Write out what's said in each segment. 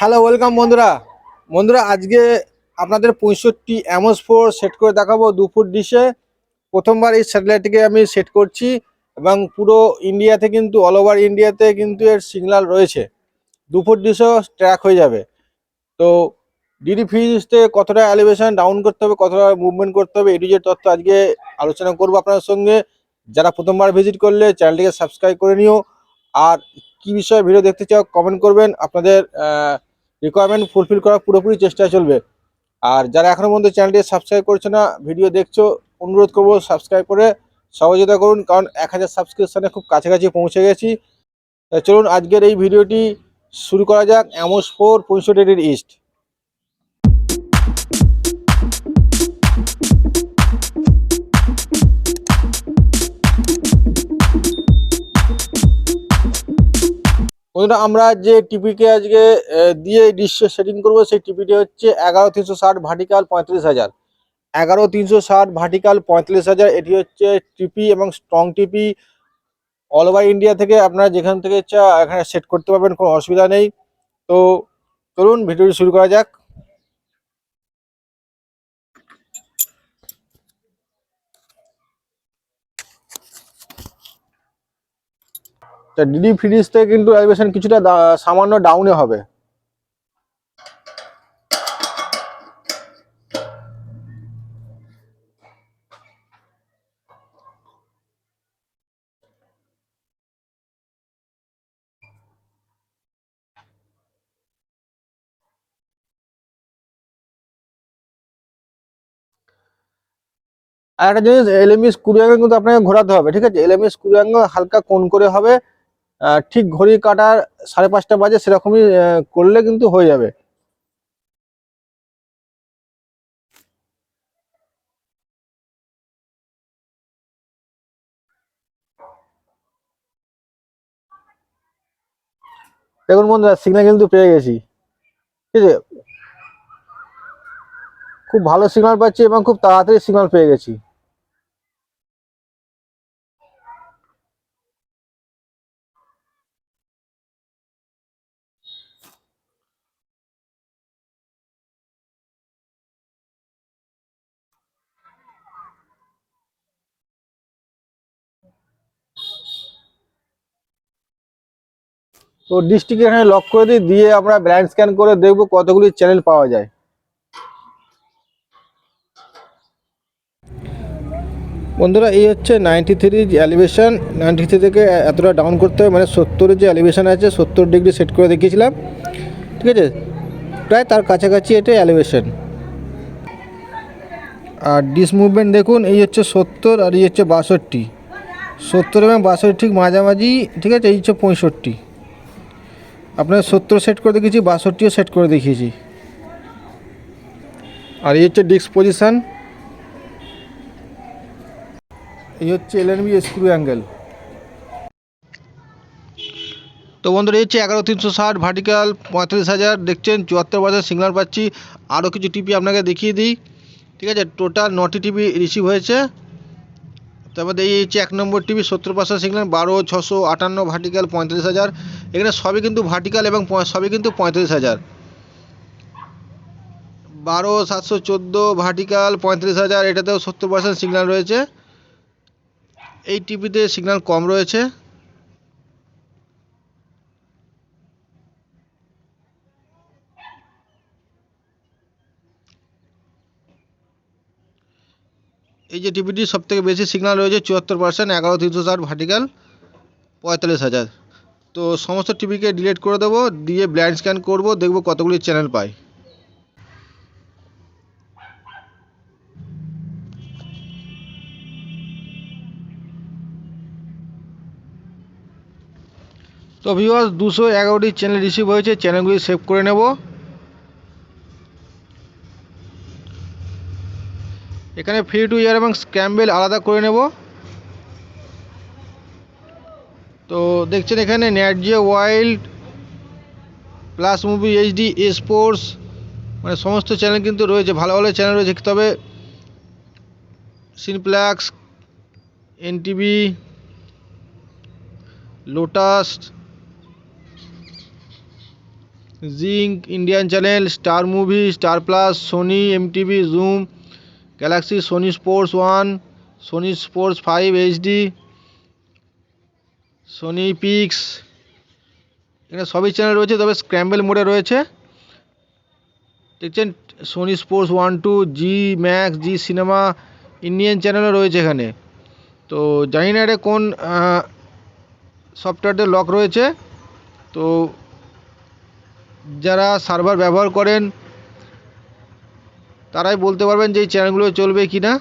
Hello welcome বন্ধুরা। আজকে আপনাদের 65 এমএস4 সেট করে দেখাবো 2 ফুট ডিশে। প্রথমবার এই স্যাটেলাইটটিকে আমি সেট করছি এবং পুরো ইন্ডিয়াতে কিন্তু অল ওভার ইন্ডিয়াতে কিন্তু এর সিগন্যাল রয়েছে। 2 ফুট ডিশেও ট্র্যাক হয়ে যাবে। তো ডিডি ফ্রিজতে কতটা এলিভেশন ডাউন করতে হবে, কতটা মুভমেন্ট করতে হবে, এটু যে তথ্য আজকে আলোচনা করবো আপনাদের সঙ্গে। যারা প্রথমবার ভিজিট করলে চ্যানেলটিকে সাবস্ক্রাইব করে নিও। আর কি বিষয়ে ভিডিও দেখতে চাও কমেন্ট করবেন, আপনাদের রিকোয়ারমেন্ট ফুলফিল করার পুরোপুরি চেষ্টা চলবে। আর যারা এখনো পর্যন্ত চ্যানেলটি সাবস্ক্রাইব করছে না, ভিডিও দেখছো, অনুরোধ করবো সাবস্ক্রাইব করে সহযোগিতা করুন, কারণ 1000 সাবস্ক্রিপশনে খুব কাছাকাছি পৌঁছে গেছি। চলুন আজকের এই ভিডিওটি শুরু করা যাক। এমএস4 65 ইস্ট। বন্ধুরা, আমরা যে টিপিকে আজকে দিয়ে ডিশে সেটিং করবো, সেই টিপিটি হচ্ছে 11360 ভার্টিক্যাল 35,000। 11360 ভার্টিক্যাল 35,000 এটি হচ্ছে টিপি এবং স্ট্রং টিপি। অল ওভার ইন্ডিয়া থেকে আপনারা যেখান থেকে ইচ্ছা এখানে সেট করতে পারবেন, কোনো অসুবিধা নেই। তো চলুন ভিডিওটি শুরু করা যাক। ডিডি ফ্রিজতে কিন্তু এলিভেশন কিছুটা সামান্য ডাউনে হবে। আর একটা জিনিস, এলএমই স্ক্রু অ্যাঙ্গেল কিন্তু আপনাকে ঘোরাতে হবে, ঠিক আছে? এলএমই স্ক্রু অ্যাঙ্গেল হালকা কোণ করে হবে। ঠিক ঘড়ি কাটার 5:30 বাজে সেরকমই করলে কিন্তু হয়ে যাবে। দেখুন বন্ধুরা, সিগন্যাল কিন্তু পেয়ে গেছি, ঠিক আছে? খুব ভালো সিগন্যাল পাচ্ছি এবং খুব তাড়াতাড়ি সিগন্যাল পেয়ে গেছি। তো ডিশটিকে এখানে লক করে দিই, দিয়ে আমরা ব্যালেন্স স্ক্যান করে দেখবো কতগুলি চ্যানেল পাওয়া যায়। বন্ধুরা, এই হচ্ছে 93 যে এলিভেশন। 93 থেকে এতটা ডাউন করতে হবে, মানে 70-এর যে এলিভেশন আছে 70 ডিগ্রি সেট করে দেখিয়েছিলাম, ঠিক আছে? প্রায় তার কাছাকাছি এটা এলিভেশন। আর ডিস মুভমেন্ট দেখুন, এই হচ্ছে 70 আর এই হচ্ছে 62। 70 এবং 62 ঠিক মাঝামাঝি, ঠিক আছে? এই হচ্ছে 65। আপনার 70 সেট করে দেখিয়েছি, 62ও সেট করে দেখিয়েছি। আর এই হচ্ছে ডিস্ক পজিশান, এই হচ্ছে এলএনবি স্ক্রু অ্যাঙ্গেল। তো বন্ধুরা, এই হচ্ছে 11360 ভার্টিক্যাল 35,000 দেখছেন, 74% সিগন্যাল পাচ্ছি। আরও কিছু টিপি আপনাকে দেখিয়ে দিই, ঠিক আছে? টোটাল 9টি টিপি রিসিভ হয়েছে। তারপর এই হচ্ছে 1 নম্বর টিপি 70% সিগন্যাল, 12658 ভার্টিক্যাল 35,000। এখানে সবই কিন্তু ভার্টিক্যাল এবং সবই কিন্তু 35,000। 12714 ভার্টিক্যাল 35,000, এটাতেও 70% সিগন্যাল রয়েছে। এই টিপিতে সিগন্যাল কম রয়েছে। এই যে টিপিটি সব থেকে বেশি সিগন্যাল রয়েছে 74%, 11360 ভার্টিক্যাল 45,000। তো সমস্ত টিপিকে ডিলিট করে দেবো, দিয়ে ব্লাইন্ড স্ক্যান করব, দেখব কতগুলি চ্যানেল পাই। তো ভিউয়ার্স, 211টি চ্যানেল রিসিভ হয়েছে। চ্যানেলগুলি সেভ করে নেব। এখানে ফ্রি টু এয়ার এবং স্ক্র্যাম্বেল আলাদা করে নেব। তো দেখছেন এখানে net Jio wild, plus movie HD, sports, মানে সমস্ত চ্যানেল কিন্তু রয়েছে, ভালো ভালো চ্যানেল রয়েছে। তবে Cineplex, NTV, Lotus, Zing Indian channel, Star Movies, Star Plus, Sony, MTV, Zoom, Galaxy, Sony Sports 1, Sony Sports 5 HD, Sony Pix, এখানে সবই চ্যানেল রয়েছে, তবে স্ক্র্যাম্বল মোডে রয়েছে। দেখছেন Sony Sports 1-2, Zee Max, Zee Cinema, Indian চ্যানেলও রয়েছে এখানে। তো জানি না এটা কোন সফটওয়্যারতে লক রয়েছে। তো যারা সার্ভার ব্যবহার করেন তারাই বলতে পারবেন যে এই চ্যানেলগুলো চলবে কি না।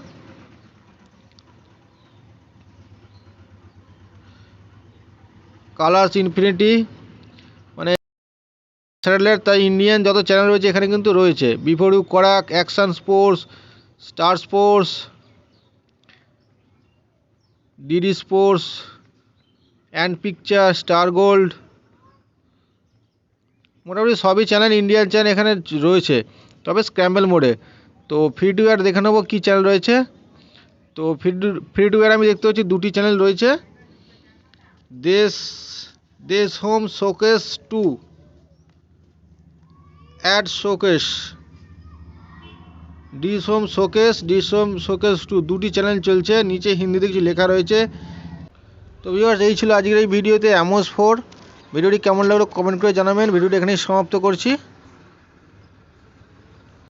কালার্স ইনফিনিটি মানে স্যাটেলাইট, তাই ইন্ডিয়ান যত চ্যানেল রয়েছে এখানে কিন্তু রয়েছে। বিফোর ইউ করাক, action sports, star sports, DD sports, and picture, star gold, মোটামুটি সবই চ্যানেল ইন্ডিয়ান চ্যানেল এখানে রয়েছে, তবে স্ক্র্যাম্বল মোডে। তো ফ্রি টু এয়ার দেখে নেবো কী চ্যানেল রয়েছে। তো ফ্রি টু এয়ার আমি দেখতে পাচ্ছি দুটি চ্যানেল রয়েছে। দেশ দেশ home showcase 2, ad showcase, Dish Home showcase 2, দুটি চ্যানেল চলছে। নিচে হিন্দিতে কিছু লেখা রয়েছে। তো ভিউয়ার্স, এই ছিল আজকের এই ভিডিওতে অ্যামোস 4। ভিডিওটি কেমন লাগলো কমেন্ট করে জানাবেন। ভিডিওটি এখানেই সমাপ্ত করছি।